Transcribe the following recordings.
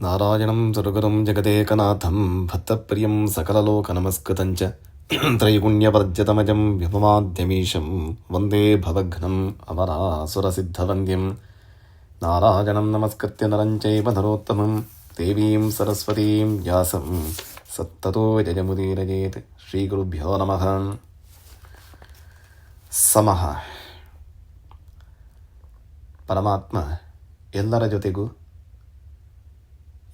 ನಾರಾಯಣಂ ಸುರಗುರುಂ ಜಗದೇಕನಾಥಂ ಭಕ್ತಪ್ರಿಯಂ ಸಕಲಲೋಕನಮಸ್ಕೃತಂಚ ತ್ರೈಗುಣ್ಯವರ್ಜ್ಯತಮಜಂ ವ್ಯಪಮಾದ್ಯಮೀಶಂ ವಂದೇ ಭವಘ್ನಂ ಅಮರಾಸುರಸಿದ್ಧವಂದ್ಯಂ ನಾರಾಯಣಂ ನಮಸ್ಕೃತ್ಯ ನರಂ ಚೈವ ನರೋತ್ತಮಂ ದೇವೀಂ ಸರಸ್ವತೀಂ ವ್ಯಾಸಂ ಸತ್ತತೋ ಜಯಮುದೀರಯೇತ್. ಶ್ರೀಗುರುಭ್ಯೋ ನಮಃ. ಸಮಃ. ಪರಮಾತ್ಮ ಎಲ್ಲರ ಜೊತೆಗೂ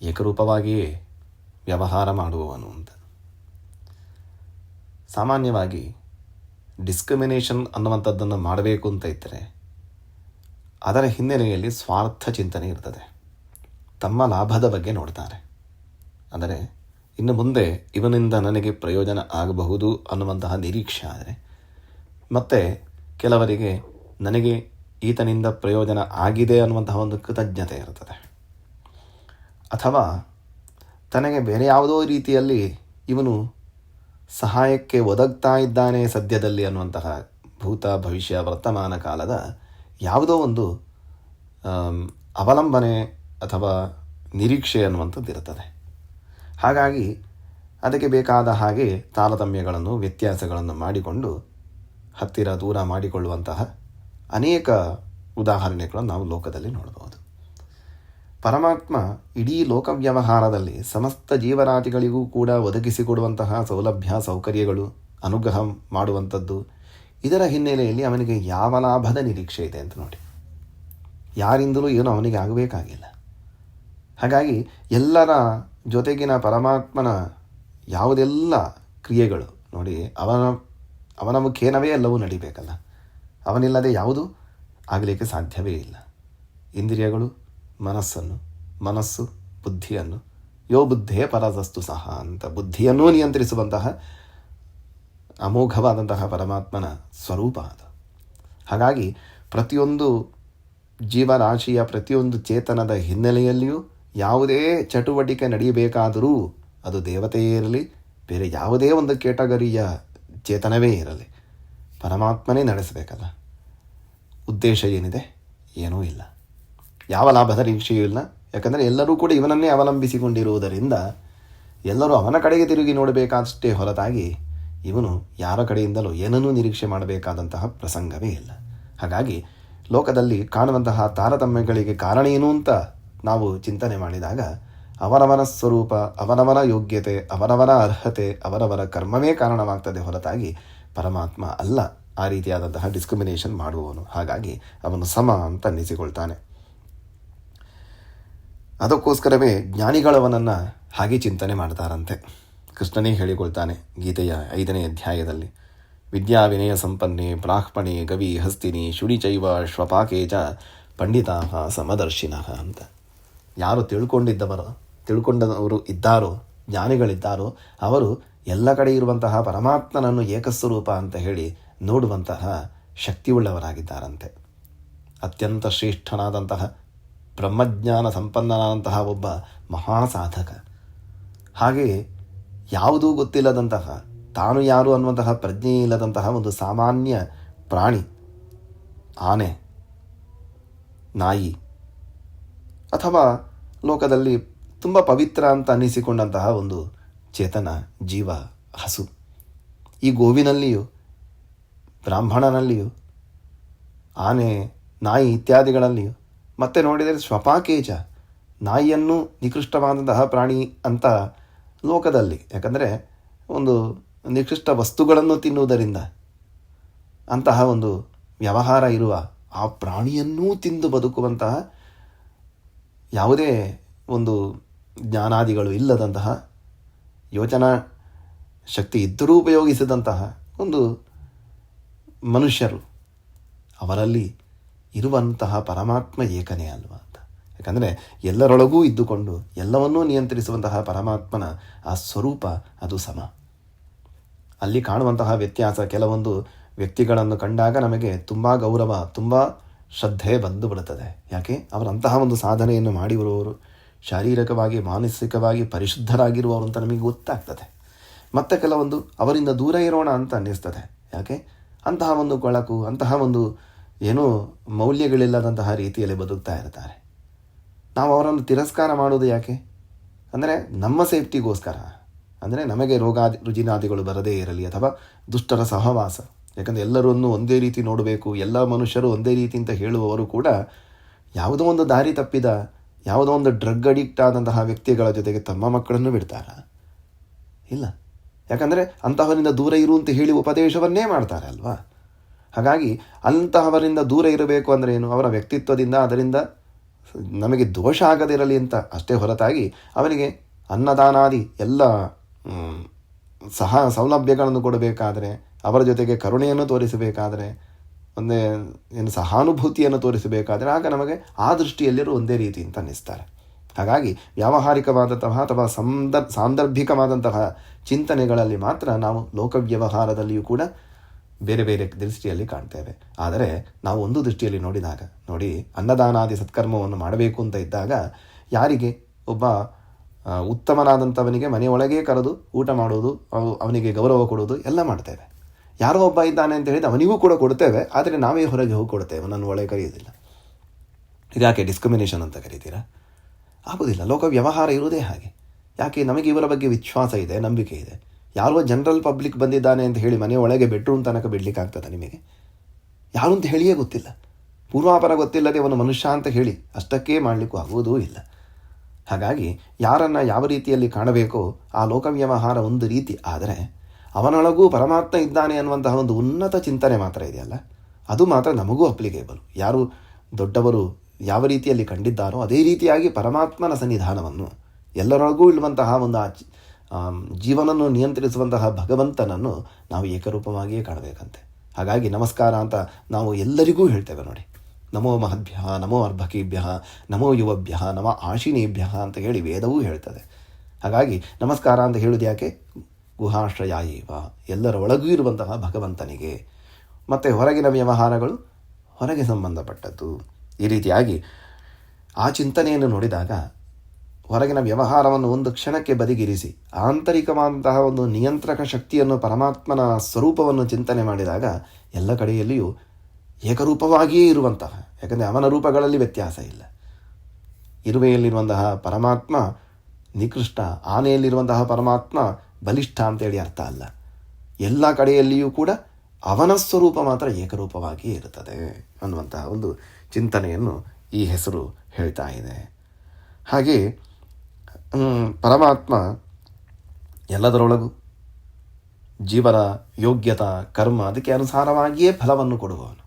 ಏಕರೂಪವಾಗಿಯೇ ವ್ಯವಹಾರ ಮಾಡುವವನು ಅಂತ. ಸಾಮಾನ್ಯವಾಗಿ ಡಿಸ್ಕ್ರಿಮಿನೇಷನ್ ಅನ್ನುವಂಥದ್ದನ್ನು ಮಾಡಬೇಕು ಅಂತ ಇದ್ದರೆ ಅದರ ಹಿನ್ನೆಲೆಯಲ್ಲಿ ಸ್ವಾರ್ಥ ಚಿಂತನೆ ಇರ್ತದೆ. ತಮ್ಮ ಲಾಭದ ಬಗ್ಗೆ ನೋಡ್ತಾರೆ. ಅಂದರೆ ಇನ್ನು ಮುಂದೆ ಇವನಿಂದ ನನಗೆ ಪ್ರಯೋಜನ ಆಗಬಹುದು ಅನ್ನುವಂತಹ ನಿರೀಕ್ಷೆ ಆದರೆ, ಮತ್ತು ಕೆಲವರಿಗೆ ನನಗೆ ಈತನಿಂದ ಪ್ರಯೋಜನ ಆಗಿದೆ ಅನ್ನುವಂತಹ ಒಂದು ಕೃತಜ್ಞತೆ ಇರ್ತದೆ. ಅಥವಾ ತನಗೆ ಬೇರೆ ಯಾವುದೋ ರೀತಿಯಲ್ಲಿ ಇವನು ಸಹಾಯಕ್ಕೆ ಒದಗ್ತಾ ಇದ್ದಾನೆ ಸದ್ಯದಲ್ಲಿ ಅನ್ನುವಂತಹ ಭೂತ ಭವಿಷ್ಯ ವರ್ತಮಾನ ಕಾಲದ ಯಾವುದೋ ಒಂದು ಅವಲಂಬನೆ ಅಥವಾ ನಿರೀಕ್ಷೆ ಅನ್ನುವಂಥದ್ದು ಇರುತ್ತದೆ. ಹಾಗಾಗಿ ಅದಕ್ಕೆ ಬೇಕಾದ ಹಾಗೆ ತಾರತಮ್ಯಗಳನ್ನು ವ್ಯತ್ಯಾಸಗಳನ್ನು ಮಾಡಿಕೊಂಡು ಹತ್ತಿರ ದೂರ ಮಾಡಿಕೊಳ್ಳುವಂತಹ ಅನೇಕ ಉದಾಹರಣೆಗಳನ್ನು ನಾವು ಲೋಕದಲ್ಲಿ ನೋಡಬಹುದು. ಪರಮಾತ್ಮ ಇಡೀ ಲೋಕ ವ್ಯವಹಾರದಲ್ಲಿ ಸಮಸ್ತ ಜೀವರಾಶಿಗಳಿಗೂ ಕೂಡ ಒದಗಿಸಿಕೊಡುವಂತಹ ಸೌಲಭ್ಯ ಸೌಕರ್ಯಗಳು, ಅನುಗ್ರಹ ಮಾಡುವಂಥದ್ದು, ಇದರ ಹಿನ್ನೆಲೆಯಲ್ಲಿ ಅವನಿಗೆ ಯಾವ ಲಾಭದ ನಿರೀಕ್ಷೆ ಇದೆ ಅಂತ ನೋಡಿ. ಯಾರಿಂದಲೂ ಏನು ಅವನಿಗೆ ಆಗಬೇಕಾಗಿಲ್ಲ. ಹಾಗಾಗಿ ಎಲ್ಲರ ಜೊತೆಗಿನ ಪರಮಾತ್ಮನ ಯಾವುದೆಲ್ಲ ಕ್ರಿಯೆಗಳು ನೋಡಿ, ಅವನ ಮುಖೇನವೇ ಎಲ್ಲವೂ ನಡಿಬೇಕಲ್ಲ. ಅವನಿಲ್ಲದೆ ಯಾವುದೂ ಆಗಲಿಕ್ಕೆ ಸಾಧ್ಯವೇ ಇಲ್ಲ. ಇಂದ್ರಿಯಗಳು ಮನಸ್ಸು ಬುದ್ಧಿಯನ್ನು ಯೋ ಬುದ್ಧೇ ಪರದಸ್ತು ಸಹ ಅಂತ ಬುದ್ಧಿಯನ್ನೂ ನಿಯಂತ್ರಿಸುವಂತಹ ಅಮೋಘವಾದಂತಹ ಪರಮಾತ್ಮನ ಸ್ವರೂಪ ಅದು. ಹಾಗಾಗಿ ಪ್ರತಿಯೊಂದು ಜೀವರಾಶಿಯ ಪ್ರತಿಯೊಂದು ಚೇತನದ ಹಿನ್ನೆಲೆಯಲ್ಲಿಯೂ ಯಾವುದೇ ಚಟುವಟಿಕೆ ನಡೆಯಬೇಕಾದರೂ ಅದು ದೇವತೆಯೇ ಇರಲಿ, ಬೇರೆ ಯಾವುದೇ ಒಂದು ಕೇಟಗರಿಯ ಚೇತನವೇ ಇರಲಿ, ಪರಮಾತ್ಮನೇ ನಡೆಸಬೇಕಲ್ಲ. ಉದ್ದೇಶ ಏನಿದೆ? ಏನೂ ಇಲ್ಲ. ಯಾವ ಲಾಭದ ನಿರೀಕ್ಷೆಯೂ ಇಲ್ಲ. ಯಾಕಂದರೆ ಎಲ್ಲರೂ ಕೂಡ ಇವನನ್ನೇ ಅವಲಂಬಿಸಿಕೊಂಡಿರುವುದರಿಂದ ಎಲ್ಲರೂ ಅವನ ಕಡೆಗೆ ತಿರುಗಿ ನೋಡಬೇಕಾದಷ್ಟೇ ಹೊರತಾಗಿ ಇವನು ಯಾರ ಕಡೆಯಿಂದಲೂ ಏನನ್ನೂ ನಿರೀಕ್ಷೆ ಮಾಡಬೇಕಾದಂತಹ ಪ್ರಸಂಗವೇ ಇಲ್ಲ. ಹಾಗಾಗಿ ಲೋಕದಲ್ಲಿ ಕಾಣುವಂತಹ ತಾರತಮ್ಯಗಳಿಗೆ ಕಾರಣ ಏನು ಅಂತ ನಾವು ಚಿಂತನೆ ಮಾಡಿದಾಗ ಅವರವರ ಸ್ವರೂಪ, ಅವರವರ ಯೋಗ್ಯತೆ, ಅವರವರ ಅರ್ಹತೆ, ಅವರವರ ಕರ್ಮವೇ ಕಾರಣವಾಗ್ತದೆ ಹೊರತಾಗಿ ಪರಮಾತ್ಮ ಅಲ್ಲ ಆ ರೀತಿಯಾದಂತಹ ಡಿಸ್ಕ್ರಿಮಿನೇಷನ್ ಮಾಡುವವನು. ಹಾಗಾಗಿ ಅವನು ಸಮ ಅಂತ ಅನ್ನಿಸಿಕೊಳ್ತಾನೆ. ಅದಕ್ಕೋಸ್ಕರವೇ ಜ್ಞಾನಿಗಳವನನ್ನು ಹಾಗೆ ಚಿಂತನೆ ಮಾಡ್ತಾರಂತೆ. ಕೃಷ್ಣನೇ ಹೇಳಿಕೊಳ್ತಾನೆ ಗೀತೆಯ 5ನೇ ಅಧ್ಯಾಯದಲ್ಲಿ, ವಿದ್ಯಾ ವಿನಯ ಸಂಪನ್ನೆ ಬ್ರಾಹ್ಮಣೆ ಗವಿ ಹಸ್ತಿನಿ ಶುಡಿಚೈವ ಶ್ವಪಾಕೇಜ ಪಂಡಿತಾ ಸಮದರ್ಶಿನಃ ಅಂತ. ಯಾರು ತಿಳ್ಕೊಂಡವರು ಇದ್ದಾರೋ, ಜ್ಞಾನಿಗಳಿದ್ದಾರೋ, ಅವರು ಎಲ್ಲ ಕಡೆ ಇರುವಂತಹ ಪರಮಾತ್ಮನನ್ನು ಏಕಸ್ವರೂಪ ಅಂತ ಹೇಳಿ ನೋಡುವಂತಹ ಶಕ್ತಿಯುಳ್ಳವರಾಗಿದ್ದಾರಂತೆ. ಅತ್ಯಂತ ಶ್ರೇಷ್ಠನಾದಂತಹ ಬ್ರಹ್ಮಜ್ಞಾನ ಸಂಪನ್ನನಾದಂತಹ ಒಬ್ಬ ಮಹಾಸಾಧಕ. ಹಾಗೆಯೇ ಯಾವುದೂ ಗೊತ್ತಿಲ್ಲದಂತಹ, ತಾನು ಯಾರು ಅನ್ನುವಂತಹ ಪ್ರಜ್ಞೆ ಇಲ್ಲದಂತಹ ಒಂದು ಸಾಮಾನ್ಯ ಪ್ರಾಣಿ, ಆನೆ, ನಾಯಿ, ಅಥವಾ ಲೋಕದಲ್ಲಿ ತುಂಬ ಪವಿತ್ರ ಅಂತ ಅನ್ನಿಸಿಕೊಂಡಂತಹ ಒಂದು ಚೇತನ ಜೀವ ಹಸು, ಈ ಗೋವಿನಲ್ಲಿಯೂ ಬ್ರಾಹ್ಮಣನಲ್ಲಿಯೂ ಆನೆ, ನಾಯಿ ಇತ್ಯಾದಿಗಳಲ್ಲಿಯೂ, ಮತ್ತೆ ನೋಡಿದರೆ ಶ್ವಪಾಕೇಜ, ನಾಯಿಯನ್ನು ನಿಕೃಷ್ಟವಾದಂತಹ ಪ್ರಾಣಿ ಅಂತ ಲೋಕದಲ್ಲಿ, ಯಾಕಂದರೆ ಒಂದು ನಿಕೃಷ್ಟ ವಸ್ತುಗಳನ್ನು ತಿನ್ನುವುದರಿಂದ ಅಂತಹ ಒಂದು ವ್ಯವಹಾರ ಇರುವ ಆ ಪ್ರಾಣಿಯನ್ನೂ ತಿಂದು ಬದುಕುವಂತಹ ಯಾವುದೇ ಒಂದು ಜ್ಞಾನಾದಿಗಳು ಇಲ್ಲದಂತಹ, ಯೋಚನಾ ಶಕ್ತಿ ಇದ್ದರೂ ಉಪಯೋಗಿಸಿದಂತಹ ಒಂದು ಮನುಷ್ಯರು, ಅವರಲ್ಲಿ ಇರುವಂತಹ ಪರಮಾತ್ಮ ಏಕನೇ ಅಲ್ವಾ ಅಂತ. ಯಾಕಂದರೆ ಎಲ್ಲರೊಳಗೂ ಇದ್ದುಕೊಂಡು ಎಲ್ಲವನ್ನೂ ನಿಯಂತ್ರಿಸುವಂತಹ ಪರಮಾತ್ಮನ ಆ ಸ್ವರೂಪ ಅದು ಸಮ. ಅಲ್ಲಿ ಕಾಣುವಂತಹ ವ್ಯತ್ಯಾಸ, ಕೆಲವೊಂದು ವ್ಯಕ್ತಿಗಳನ್ನು ಕಂಡಾಗ ನಮಗೆ ತುಂಬ ಗೌರವ, ತುಂಬ ಶ್ರದ್ಧೆ ಬಂದು ಬಿಡುತ್ತದೆ. ಯಾಕೆ? ಅವರಂತಹ ಒಂದು ಸಾಧನೆಯನ್ನು ಮಾಡಿರುವವರು, ಶಾರೀರಿಕವಾಗಿ ಮಾನಸಿಕವಾಗಿ ಪರಿಶುದ್ಧರಾಗಿರುವವರು ಅಂತ ನಮಗೆ ಗೊತ್ತಾಗ್ತದೆ. ಮತ್ತು ಕೆಲವೊಂದು ಅವರಿಂದ ದೂರ ಇರೋಣ ಅಂತ ಅನ್ನಿಸ್ತದೆ. ಯಾಕೆ? ಅಂತಹ ಒಂದು ಕೊಳಕು, ಅಂತಹ ಒಂದು ಏನೂ ಮೌಲ್ಯಗಳಿಲ್ಲದಂತಹ ರೀತಿಯಲ್ಲಿ ಬದುಕ್ತಾ ಇರ್ತಾರೆ. ನಾವು ಅವರನ್ನು ತಿರಸ್ಕಾರ ಮಾಡೋದು ಯಾಕೆ? ಅಂದರೆ ನಮ್ಮ ಸೇಫ್ಟಿಗೋಸ್ಕರ, ಅಂದರೆ ನಮಗೆ ರುಜಿನಾದಿಗಳು ಬರದೇ ಇರಲಿ, ಅಥವಾ ದುಷ್ಟರ ಸಹವಾಸ. ಯಾಕಂದರೆ ಎಲ್ಲರನ್ನು ಒಂದೇ ರೀತಿ ನೋಡಬೇಕು, ಎಲ್ಲ ಮನುಷ್ಯರು ಒಂದೇ ರೀತಿ ಅಂತ ಹೇಳುವವರು ಕೂಡ ಯಾವುದೋ ಒಂದು ದಾರಿ ತಪ್ಪಿದ, ಯಾವುದೋ ಒಂದು ಡ್ರಗ್ ಅಡಿಕ್ಟ್ ಆದಂತಹ ವ್ಯಕ್ತಿಗಳ ಜೊತೆಗೆ ತಮ್ಮ ಮಕ್ಕಳನ್ನು ಬಿಡ್ತಾರಾ? ಇಲ್ಲ. ಯಾಕಂದರೆ ಅಂತಹವರಿಂದ ದೂರ ಇರು ಅಂತ ಹೇಳಿ ಉಪದೇಶವನ್ನೇ ಮಾಡ್ತಾರೆ ಅಲ್ವಾ. ಹಾಗಾಗಿ ಅಂತಹವರಿಂದ ದೂರ ಇರಬೇಕು ಅಂದರೆ ಏನು? ಅವರ ವ್ಯಕ್ತಿತ್ವದಿಂದ ಅದರಿಂದ ನಮಗೆ ದೋಷ ಆಗದಿರಲಿ ಅಂತ ಅಷ್ಟೇ ಹೊರತಾಗಿ ಅವನಿಗೆ ಅನ್ನದಾನಾದಿ ಎಲ್ಲ ಸೌಲಭ್ಯಗಳನ್ನು ಕೊಡಬೇಕಾದರೆ, ಅವರ ಜೊತೆಗೆ ಕರುಣೆಯನ್ನು ತೋರಿಸಬೇಕಾದರೆ, ಏನು ಸಹಾನುಭೂತಿಯನ್ನು ತೋರಿಸಬೇಕಾದರೆ ಆಗ ನಮಗೆ ಆ ದೃಷ್ಟಿಯಲ್ಲಿರೋ ಒಂದೇ ರೀತಿ ಅಂತ ಅನ್ನಿಸ್ತಾರೆ. ಹಾಗಾಗಿ ವ್ಯಾವಹಾರಿಕವಾದಂತಹ ಅಥವಾ ಸಾಂದರ್ಭಿಕವಾದಂತಹ ಚಿಂತನೆಗಳಲ್ಲಿ ಮಾತ್ರ ನಾವು ಲೋಕವ್ಯವಹಾರದಲ್ಲಿಯೂ ಕೂಡ ಬೇರೆ ಬೇರೆ ದೃಷ್ಟಿಯಲ್ಲಿ ಕಾಣ್ತೇವೆ. ಆದರೆ ನಾವು ಒಂದು ದೃಷ್ಟಿಯಲ್ಲಿ ನೋಡಿದಾಗ ನೋಡಿ, ಅನ್ನದಾನಾದಿ ಸತ್ಕರ್ಮವನ್ನು ಮಾಡಬೇಕು ಅಂತ ಇದ್ದಾಗ ಯಾರಿಗೆ ಒಬ್ಬ ಉತ್ತಮನಾದಂಥವನಿಗೆ ಮನೆಯೊಳಗೆ ಕರೆದು ಊಟ ಮಾಡೋದು, ಅವನಿಗೆ ಗೌರವ ಕೊಡೋದು ಎಲ್ಲ ಮಾಡ್ತೇವೆ. ಯಾರೋ ಒಬ್ಬ ಇದ್ದಾನೆ ಅಂತ ಹೇಳಿದ ಅವನಿಗೂ ಕೂಡ ಕೊಡ್ತೇವೆ, ಆದರೆ ನಾವೇ ಹೊರಗೆ ಹೋಗಿ ಕೊಡ್ತೇವೆ, ನನ್ನ ಒಳಗೆ ಕರೆಯೋದಿಲ್ಲ. ಇದ್ಯಾಕೆ ಡಿಸ್ಕ್ರಿಮಿನೇಷನ್ ಅಂತ ಕರೀತೀರಾ? ಆಗೋದಿಲ್ಲ. ಲೋಕ ವ್ಯವಹಾರ ಇರುವುದೇ ಹಾಗೆ. ಯಾಕೆ? ನಮಗೆ ಇವರ ಬಗ್ಗೆ ವಿಶ್ವಾಸ ಇದೆ, ನಂಬಿಕೆ ಇದೆ. ಯಾರೋ ಜನರಲ್ ಪಬ್ಲಿಕ್ ಬಂದಿದ್ದಾನೆ ಅಂತ ಹೇಳಿ ಮನೆ ಒಳಗೆ ಬೆಡ್ರೂಮ್ ತನಕ ಬಿಡಲಿಕ್ಕೆ ಆಗ್ತದೆ ನಿಮಗೆ? ಯಾರು ಅಂತ ಹೇಳಿಯೇ ಗೊತ್ತಿಲ್ಲ, ಪೂರ್ವಾಪರ ಗೊತ್ತಿಲ್ಲದೆ ಅವನು ಮನುಷ್ಯ ಅಂತ ಹೇಳಿ ಅಷ್ಟಕ್ಕೇ ಮಾಡಲಿಕ್ಕೂ ಆಗುವುದೂ ಇಲ್ಲ. ಹಾಗಾಗಿ ಯಾರನ್ನು ಯಾವ ರೀತಿಯಲ್ಲಿ ಕಾಣಬೇಕೋ ಆ ಲೋಕವ್ಯವಹಾರ ಒಂದು ರೀತಿ, ಆದರೆ ಅವನೊಳಗೂ ಪರಮಾತ್ಮ ಇದ್ದಾನೆ ಅನ್ನುವಂತಹ ಒಂದು ಉನ್ನತ ಚಿಂತನೆ ಮಾತ್ರ ಇದೆಯಲ್ಲ, ಅದು ಮಾತ್ರ ನಮಗೂ ಅಪ್ಲಿಕೇಬಲ್. ಯಾರು ದೊಡ್ಡವರು ಯಾವ ರೀತಿಯಲ್ಲಿ ಕಂಡಿದ್ದಾರೋ ಅದೇ ರೀತಿಯಾಗಿ ಪರಮಾತ್ಮನ ಸನ್ನಿಧಾನವನ್ನು, ಎಲ್ಲರೊಳಗೂ ಇರುವಂತಹ ಒಂದು ಜೀವನವನ್ನು ನಿಯಂತ್ರಿಸುವಂತಹ ಭಗವಂತನನ್ನು ನಾವು ಏಕರೂಪವಾಗಿಯೇ ಕಾಣಬೇಕಂತೆ. ಹಾಗಾಗಿ ನಮಸ್ಕಾರ ಅಂತ ನಾವು ಎಲ್ಲರಿಗೂ ಹೇಳ್ತೇವೆ ನೋಡಿ. ನಮೋ ಮಹದ್ಭ್ಯ, ನಮೋ ಅರ್ಭಕೇಭ್ಯ, ನಮೋ ಯುವಭ್ಯ, ನಮೋ ಆಶಿನೇಭ್ಯ ಅಂತ ಹೇಳಿ ವೇದವೂ ಹೇಳ್ತದೆ. ಹಾಗಾಗಿ ನಮಸ್ಕಾರ ಅಂತ ಹೇಳೋದು ಯಾಕೆ? ಗುಹಾಶ್ರಯಾಯೇವ, ಎಲ್ಲರ ಒಳಗೂ ಇರುವಂತಹ ಭಗವಂತನಿಗೆ. ಮತ್ತು ಹೊರಗಿನ ವ್ಯವಹಾರಗಳು ಹೊರಗೆ ಸಂಬಂಧಪಟ್ಟದ್ದು. ಈ ರೀತಿಯಾಗಿ ಆ ಚಿಂತನೆಯನ್ನು ನೋಡಿದಾಗ ಹೊರಗಿನ ವ್ಯವಹಾರವನ್ನು ಒಂದು ಕ್ಷಣಕ್ಕೆ ಬದಿಗಿರಿಸಿ ಆಂತರಿಕವಾದಂತಹ ಒಂದು ನಿಯಂತ್ರಕ ಶಕ್ತಿಯನ್ನು, ಪರಮಾತ್ಮನ ಸ್ವರೂಪವನ್ನು ಚಿಂತನೆ ಮಾಡಿದಾಗ ಎಲ್ಲ ಕಡೆಯಲ್ಲಿಯೂ ಏಕರೂಪವಾಗಿಯೇ ಇರುವಂತಹ, ಯಾಕಂದರೆ ಅವನ ರೂಪಗಳಲ್ಲಿ ವ್ಯತ್ಯಾಸ ಇಲ್ಲ. ಇರುವೆಯಲ್ಲಿರುವಂತಹ ಪರಮಾತ್ಮ ನಿಕೃಷ್ಟ, ಆನೆಯಲ್ಲಿರುವಂತಹ ಪರಮಾತ್ಮ ಬಲಿಷ್ಠ ಅಂತೇಳಿ ಅರ್ಥ ಅಲ್ಲ. ಎಲ್ಲ ಕಡೆಯಲ್ಲಿಯೂ ಕೂಡ ಅವನ ಸ್ವರೂಪ ಮಾತ್ರ ಏಕರೂಪವಾಗಿಯೇ ಇರುತ್ತದೆ ಅನ್ನುವಂತಹ ಒಂದು ಚಿಂತನೆಯನ್ನು ಈ ಹೆಸರು ಹೇಳ್ತಾ ಇದೆ. ಹಾಗೆ ಪರಮಾತ್ಮ ಎಲ್ಲದರೊಳಗೂ ಜೀವನ ಯೋಗ್ಯತಾ ಕರ್ಮ ಅದಕ್ಕೆ ಅನುಸಾರವಾಗಿಯೇ ಫಲವನ್ನು ಕೊಡುವವನು.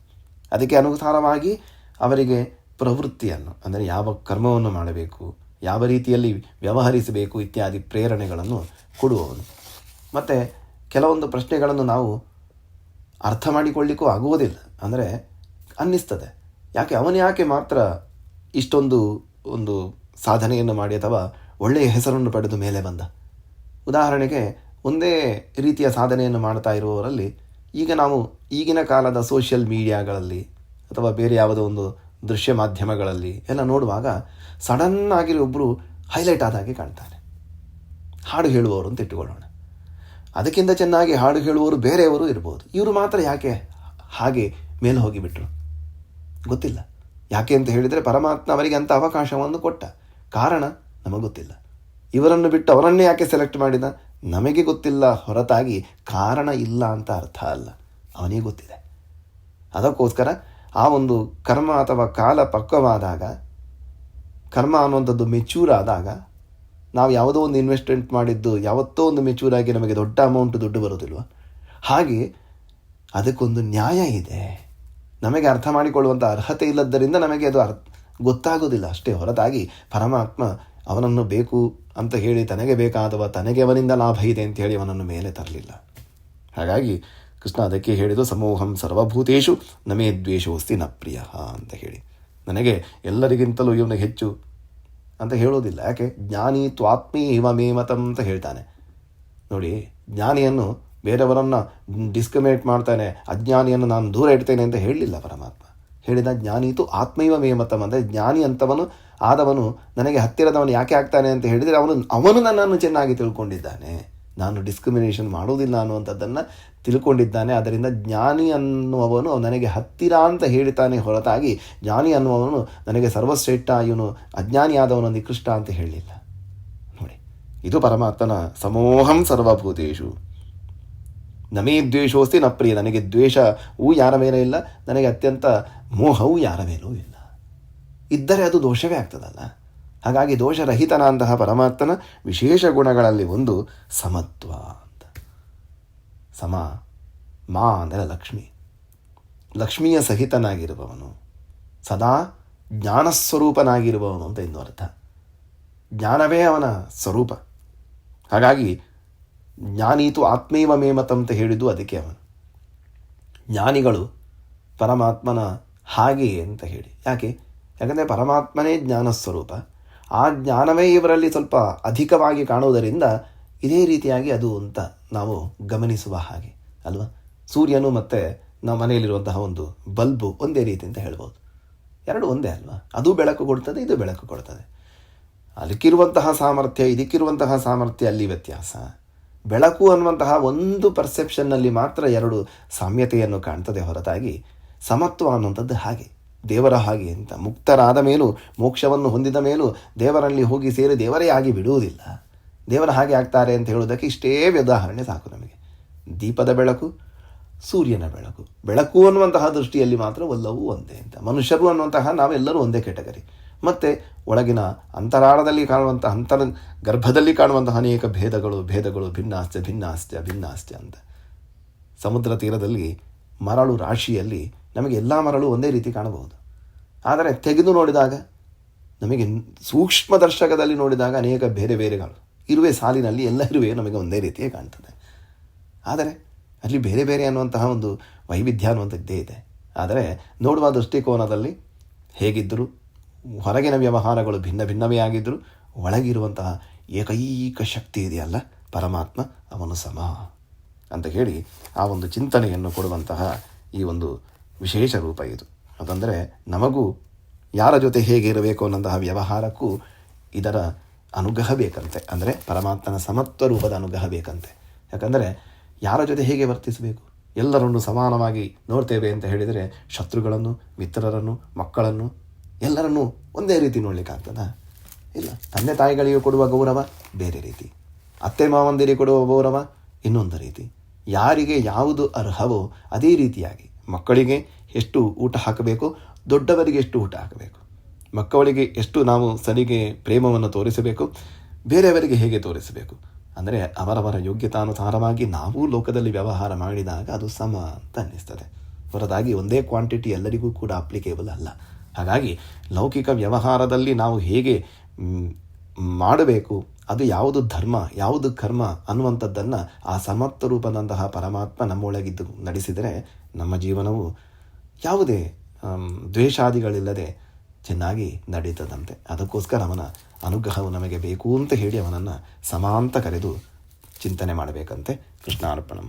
ಅದಕ್ಕೆ ಅನುಸಾರವಾಗಿ ಅವರಿಗೆ ಪ್ರವೃತ್ತಿಯನ್ನು, ಅಂದರೆ ಯಾವ ಕರ್ಮವನ್ನು ಮಾಡಬೇಕು, ಯಾವ ರೀತಿಯಲ್ಲಿ ವ್ಯವಹರಿಸಬೇಕು ಇತ್ಯಾದಿ ಪ್ರೇರಣೆಗಳನ್ನು ಕೊಡುವವನು. ಮತ್ತು ಕೆಲವೊಂದು ಪ್ರಶ್ನೆಗಳನ್ನು ನಾವು ಅರ್ಥ ಮಾಡಿಕೊಳ್ಳಿಕ್ಕೂ ಆಗುವುದಿಲ್ಲ. ಅಂದರೆ ಅನ್ನಿಸ್ತದೆ, ಯಾಕೆ ಮಾತ್ರ ಇಷ್ಟೊಂದು ಒಂದು ಸಾಧನೆಯನ್ನು ಮಾಡಿ ಅಥವಾ ಒಳ್ಳೆಯ ಹೆಸರನ್ನು ಪಡೆದು ಮೇಲೆ ಬಂದ? ಉದಾಹರಣೆಗೆ ಒಂದೇ ರೀತಿಯ ಸಾಧನೆಯನ್ನು ಮಾಡ್ತಾ ಇರುವವರಲ್ಲಿ ಈಗ ನಾವು ಈಗಿನ ಕಾಲದ ಸೋಷಿಯಲ್ ಮೀಡಿಯಾಗಳಲ್ಲಿ ಅಥವಾ ಬೇರೆ ಯಾವುದೋ ಒಂದು ದೃಶ್ಯ ಮಾಧ್ಯಮಗಳಲ್ಲಿ ಎಲ್ಲ ನೋಡುವಾಗ ಸಡನ್ನಾಗಿ ಒಬ್ಬರು ಹೈಲೈಟ್ ಆದಾಗೆ ಕಾಣ್ತಾರೆ. ಹಾಡು ಹೇಳುವವರು ಅಂತ ಇಟ್ಟುಕೊಳ್ಳೋಣ. ಅದಕ್ಕಿಂತ ಚೆನ್ನಾಗಿ ಹಾಡು ಹೇಳುವವರು ಬೇರೆಯವರು ಇರ್ಬೋದು. ಇವರು ಮಾತ್ರ ಯಾಕೆ ಹಾಗೆ ಮೇಲೆ ಹೋಗಿಬಿಟ್ರು ಗೊತ್ತಿಲ್ಲ. ಯಾಕೆ ಅಂತ ಹೇಳಿದರೆ ಪರಮಾತ್ಮ ಅವರಿಗೆ ಅಂಥ ಅವಕಾಶವನ್ನು ಕೊಟ್ಟ. ಕಾರಣ ನಮಗೆ ಗೊತ್ತಿಲ್ಲ. ಇವರನ್ನು ಬಿಟ್ಟು ಅವರನ್ನೇ ಯಾಕೆ ಸೆಲೆಕ್ಟ್ ಮಾಡಿದ ನಮಗೆ ಗೊತ್ತಿಲ್ಲ ಹೊರತಾಗಿ ಕಾರಣ ಇಲ್ಲ ಅಂತ ಅರ್ಥ ಅಲ್ಲ, ಅವನಿಗೆ ಗೊತ್ತಿದೆ. ಅದಕ್ಕೋಸ್ಕರ ಆ ಒಂದು ಕರ್ಮ ಅಥವಾ ಕಾಲ ಪಕ್ವವಾದಾಗ, ಕರ್ಮ ಅನ್ನುವಂಥದ್ದು ಮೆಚ್ಯೂರ್ ಆದಾಗ, ನಾವು ಯಾವುದೋ ಒಂದು ಇನ್ವೆಸ್ಟ್ಮೆಂಟ್ ಮಾಡಿದ್ದು ಯಾವತ್ತೋ ಒಂದು ಮೆಚ್ಯೂರ್ ಆಗಿ ನಮಗೆ ದೊಡ್ಡ ಅಮೌಂಟ್ ದುಡ್ಡು ಬರೋದಿಲ್ವ, ಹಾಗೆ ಅದಕ್ಕೊಂದು ನ್ಯಾಯ ಇದೆ. ನಮಗೆ ಅರ್ಥ ಮಾಡಿಕೊಳ್ಳುವಂಥ ಅರ್ಹತೆ ಇಲ್ಲದ್ದರಿಂದ ನಮಗೆ ಅದು ಗೊತ್ತಾಗೋದಿಲ್ಲ ಅಷ್ಟೇ ಹೊರತಾಗಿ ಪರಮಾತ್ಮ ಅವನನ್ನು ಬೇಕು ಅಂತ ಹೇಳಿ ತನಗೆ ಬೇಕಾದವ ತನಗೆ ಅವನಿಂದ ಲಾಭ ಇದೆ ಅಂತ ಹೇಳಿ ಅವನನ್ನು ಮೇಲೆ ತರಲಿಲ್ಲ. ಹಾಗಾಗಿ ಕೃಷ್ಣ ಅದಕ್ಕೆ ಹೇಳಿದು ಸಮೋಹಂ ಸರ್ವಭೂತೇಷು ನಮೇ ದ್ವೇಷೋಸ್ತಿ ನ ಪ್ರಿಯ ಅಂತ ಹೇಳಿ, ನನಗೆ ಎಲ್ಲರಿಗಿಂತಲೂ ಇವನಿಗೆ ಹೆಚ್ಚು ಅಂತ ಹೇಳೋದಿಲ್ಲ. ಯಾಕೆ? ಜ್ಞಾನಿ ತ್ವಾತ್ಮೀ ಇವ ಮೇ ಮತಂ ಅಂತ ಹೇಳ್ತಾನೆ ನೋಡಿ. ಜ್ಞಾನಿಯನ್ನು ಬೇರೆಯವರನ್ನು ಡಿಸ್ಕ್ರಿಮಿನೇಟ್ ಮಾಡ್ತಾನೆ, ಅಜ್ಞಾನಿಯನ್ನು ನಾನು ದೂರ ಇಡ್ತೇನೆ ಅಂತ ಹೇಳಲಿಲ್ಲ ಪರಮಾತ್ಮ. ಹೇಳಿದ ಜ್ಞಾನೀತು ಆತ್ಮೈವ ಮೇ ಮತಂ ಅಂದರೆ ಜ್ಞಾನಿ ಅಂತವನು ಆದವನು ನನಗೆ ಹತ್ತಿರದವನು ಯಾಕೆ ಆಗ್ತಾನೆ ಅಂತ ಹೇಳಿದರೆ ಅವನು ನನ್ನನ್ನು ಚೆನ್ನಾಗಿ ತಿಳ್ಕೊಂಡಿದ್ದಾನೆ, ನಾನು ಡಿಸ್ಕ್ರಿಮಿನೇಷನ್ ಮಾಡೋದಿಲ್ಲ ಅನ್ನುವಂಥದ್ದನ್ನು ತಿಳ್ಕೊಂಡಿದ್ದಾನೆ. ಅದರಿಂದ ಜ್ಞಾನಿ ಅನ್ನುವವನು ನನಗೆ ಹತ್ತಿರ ಅಂತ ಹೇಳ್ತಾನೆ ಹೊರತಾಗಿ ಜ್ಞಾನಿ ಅನ್ನುವವನು ನನಗೆ ಸರ್ವಶ್ರೇಷ್ಠ, ಇವನು ಅಜ್ಞಾನಿ ಆದವನು ನಿಕೃಷ್ಟ ಅಂತ ಹೇಳಲಿಲ್ಲ ನೋಡಿ. ಇದು ಪರಮಾತ್ಮನ ಸಮೋಹಂ ಸರ್ವಭೂತೇಷು ನಮೇ ದ್ವೇಷೋಸ್ತಿ ನ ಪ್ರಿಯ. ನನಗೆ ದ್ವೇಷವೂ ಯಾರ ಮೇಲೆ ಇಲ್ಲ, ನನಗೆ ಅತ್ಯಂತ ಮೋಹವೂ ಯಾರ ಮೇಲೂ ಇಲ್ಲ. ಇದ್ದರೆ ಅದು ದೋಷವೇ ಆಗ್ತದಲ್ಲ. ಹಾಗಾಗಿ ದೋಷರಹಿತನಾದಂತಹ ಪರಮಾತ್ಮನ ವಿಶೇಷ ಗುಣಗಳಲ್ಲಿ ಒಂದು ಸಮತ್ವ ಅಂತ. ಸಮ ಮಾ ಅಂದರೆ ಲಕ್ಷ್ಮಿ, ಲಕ್ಷ್ಮಿಯ ಸಹಿತನಾಗಿರುವವನು, ಸದಾ ಜ್ಞಾನಸ್ವರೂಪನಾಗಿರುವವನು ಅಂತ ಇನ್ನು ಅರ್ಥ. ಜ್ಞಾನವೇ ಅವನ ಸ್ವರೂಪ. ಹಾಗಾಗಿ ಜ್ಞಾನೀತು ಆತ್ಮೈವ ಮೇಮತ ಅಂತ ಹೇಳಿದ್ದು ಅದಕ್ಕೆ ಅವನು. ಜ್ಞಾನಿಗಳು ಪರಮಾತ್ಮನ ಹಾಗೆ ಅಂತ ಹೇಳಿ. ಯಾಕಂದರೆ ಪರಮಾತ್ಮನೇ ಜ್ಞಾನಸ್ವರೂಪ. ಆ ಜ್ಞಾನವೇ ಇವರಲ್ಲಿ ಸ್ವಲ್ಪ ಅಧಿಕವಾಗಿ ಕಾಣುವುದರಿಂದ ಇದೇ ರೀತಿಯಾಗಿ ಅದು ಅಂತ ನಾವು ಗಮನಿಸುವ ಹಾಗೆ ಅಲ್ವಾ. ಸೂರ್ಯನು ಮತ್ತು ನಮ್ಮ ಮನೆಯಲ್ಲಿರುವಂತಹ ಒಂದು ಬಲ್ಬು ಒಂದೇ ರೀತಿ ಅಂತ ಹೇಳ್ಬೋದು. ಎರಡು ಒಂದೇ ಅಲ್ವಾ. ಅದು ಬೆಳಕು ಕೊಡ್ತದೆ, ಇದು ಬೆಳಕು ಕೊಡ್ತದೆ. ಅದಕ್ಕಿರುವಂತಹ ಸಾಮರ್ಥ್ಯ, ಇದಕ್ಕಿರುವಂತಹ ಸಾಮರ್ಥ್ಯ ಅಲ್ಲಿ ವ್ಯತ್ಯಾಸ. ಬೆಳಕು ಅನ್ನುವಂತಹ ಒಂದು ಪರ್ಸೆಪ್ಷನ್ನಲ್ಲಿ ಮಾತ್ರ ಎರಡು ಸಾಮ್ಯತೆಯನ್ನು ಕಾಣ್ತದೆ ಹೊರತಾಗಿ ಸಮತ್ವ ಅನ್ನುವಂಥದ್ದು ಹಾಗೆ, ದೇವರ ಹಾಗೆ ಅಂತ. ಮುಕ್ತರಾದ ಮೇಲೂ, ಮೋಕ್ಷವನ್ನು ಹೊಂದಿದ ಮೇಲೂ ದೇವರಲ್ಲಿ ಹೋಗಿ ಸೇರಿ ದೇವರೇ ಆಗಿ ಬಿಡುವುದಿಲ್ಲ. ದೇವರ ಹಾಗೆ ಆಗ್ತಾರೆ ಅಂತ ಹೇಳುವುದಕ್ಕೆ ಇಷ್ಟೇ ಉದಾಹರಣೆ ಸಾಕು ನಮಗೆ. ದೀಪದ ಬೆಳಕು, ಸೂರ್ಯನ ಬೆಳಕು. ಬೆಳಕು ಅನ್ನುವಂತಹ ದೃಷ್ಟಿಯಲ್ಲಿ ಮಾತ್ರ ಎಲ್ಲವೂ ಒಂದೇ ಅಂತ. ಮನುಷ್ಯರು ಅನ್ನುವಂತಹ ನಾವೆಲ್ಲರೂ ಒಂದೇ ಕೆಟಗರಿ. ಮತ್ತು ಒಳಗಿನ ಅಂತರಾಳದಲ್ಲಿ ಕಾಣುವಂತಹ ಗರ್ಭದಲ್ಲಿ ಕಾಣುವಂತಹ ಅನೇಕ ಭೇದಗಳು ಭಿನ್ನಾಸ್ತ್ಯ ಅಂತ. ಸಮುದ್ರ ತೀರದಲ್ಲಿ ಮರಳು ರಾಶಿಯಲ್ಲಿ ನಮಗೆ ಎಲ್ಲ ಮರಳು ಒಂದೇ ರೀತಿ ಕಾಣಬಹುದು. ಆದರೆ ತೆಗೆದು ನೋಡಿದಾಗ ನಮಗೆ ಸೂಕ್ಷ್ಮ ದರ್ಶಕದಲ್ಲಿ ನೋಡಿದಾಗ ಅನೇಕ ಬೇರೆಗಳು ಇರುವೆ ಸಾಲಿನಲ್ಲಿ ಎಲ್ಲ ಇರುವೆ ನಮಗೆ ಒಂದೇ ರೀತಿಯೇ ಕಾಣ್ತದೆ. ಆದರೆ ಅಲ್ಲಿ ಬೇರೆ ಅನ್ನುವಂತಹ ಒಂದು ವೈವಿಧ್ಯ ಅನ್ನುವಂಥದ್ದೇ ಇದೆ. ಆದರೆ ನೋಡುವ ದೃಷ್ಟಿಕೋನದಲ್ಲಿ ಹೇಗಿದ್ದರೂ ಹೊರಗಿನ ವ್ಯವಹಾರಗಳು ಭಿನ್ನವೇ ಆಗಿದ್ದರೂ ಒಳಗಿರುವಂತಹ ಏಕೈಕ ಶಕ್ತಿ ಇದೆಯಲ್ಲ ಪರಮಾತ್ಮ, ಅವನು ಸಮ ಅಂತ ಹೇಳಿ ಆ ಒಂದು ಚಿಂತನೆಯನ್ನು ಕೊಡುವಂತಹ ಈ ಒಂದು ವಿಶೇಷ ರೂಪ ಇದು. ಅದಂದರೆ ನಮಗೂ ಯಾರ ಜೊತೆ ಹೇಗೆ ಇರಬೇಕು ಅನ್ನೋಂತಹ ವ್ಯವಹಾರಕ್ಕೂ ಇದರ ಅನುಗ್ರಹ ಬೇಕಂತೆ. ಅಂದರೆ ಪರಮಾತ್ಮನ ಸಮತ್ವ ರೂಪದ ಅನುಗ್ರಹ ಬೇಕಂತೆ. ಯಾಕಂದರೆ ಯಾರ ಜೊತೆ ಹೇಗೆ ವರ್ತಿಸಬೇಕು, ಎಲ್ಲರನ್ನು ಸಮಾನವಾಗಿ ನೋಡ್ತೇವೆ ಅಂತ ಹೇಳಿದರೆ ಶತ್ರುಗಳನ್ನು, ಮಿತ್ರರನ್ನು, ಮಕ್ಕಳನ್ನು ಎಲ್ಲರನ್ನೂ ಒಂದೇ ರೀತಿ ನೋಡಲಿಕ್ಕಾಗ್ತದಾ? ಇಲ್ಲ. ತಂದೆ ತಾಯಿಗಳಿಗೆ ಕೊಡುವ ಗೌರವ ಬೇರೆ ರೀತಿ, ಅತ್ತೆ ಮಾವಂದಿರಿಗೆ ಕೊಡುವ ಗೌರವ ಇನ್ನೊಂದು ರೀತಿ. ಯಾರಿಗೆ ಯಾವುದು ಅರ್ಹವೋ ಅದೇ ರೀತಿಯಾಗಿ ಮಕ್ಕಳಿಗೆ ಎಷ್ಟು ಊಟ ಹಾಕಬೇಕು, ದೊಡ್ಡವರಿಗೆ ಎಷ್ಟು ಊಟ ಹಾಕಬೇಕು, ಮಕ್ಕಳಿಗೆ ಎಷ್ಟು ನಾವು ಸರಿಗೆ ಪ್ರೇಮವನ್ನು ತೋರಿಸಬೇಕು, ಬೇರೆಯವರಿಗೆ ಹೇಗೆ ತೋರಿಸಬೇಕು. ಅಂದರೆ ಅವರವರ ಯೋಗ್ಯತಾನುಸಾರವಾಗಿ ನಾವು ಲೋಕದಲ್ಲಿ ವ್ಯವಹಾರ ಮಾಡಿದಾಗ ಅದು ಸಮ ಅಂತ ಅನ್ನಿಸ್ತದೆ. ಹೊರತಾಗಿ ಒಂದೇ ಕ್ವಾಂಟಿಟಿ ಎಲ್ಲರಿಗೂ ಕೂಡ ಅಪ್ಲಿಕೇಬಲ್ ಅಲ್ಲ. ಹಾಗಾಗಿ ಲೌಕಿಕ ವ್ಯವಹಾರದಲ್ಲಿ ನಾವು ಹೇಗೆ ಮಾಡಬೇಕು, ಅದು ಯಾವುದು ಧರ್ಮ ಯಾವುದು ಕರ್ಮ ಅನ್ನುವಂಥದ್ದನ್ನು ಆ ಸಮತ್ವ ರೂಪದಂತಹ ಪರಮಾತ್ಮ ನಮ್ಮೊಳಗಿದ್ದು ನಡೆಸಿದರೆ ನಮ್ಮ ಜೀವನವು ಯಾವುದೇ ದ್ವೇಷಾದಿಗಳಿಲ್ಲದೆ ಚೆನ್ನಾಗಿ ನಡೀತದಂತೆ. ಅದಕ್ಕೋಸ್ಕರ ಅವನ ಅನುಗ್ರಹವು ನಮಗೆ ಬೇಕು ಅಂತ ಹೇಳಿ ಅವನನ್ನು ಸಮಾಂತ ಕರೆದು ಚಿಂತನೆ ಮಾಡಬೇಕಂತೆ. ಕೃಷ್ಣಾರ್ಪಣಂ.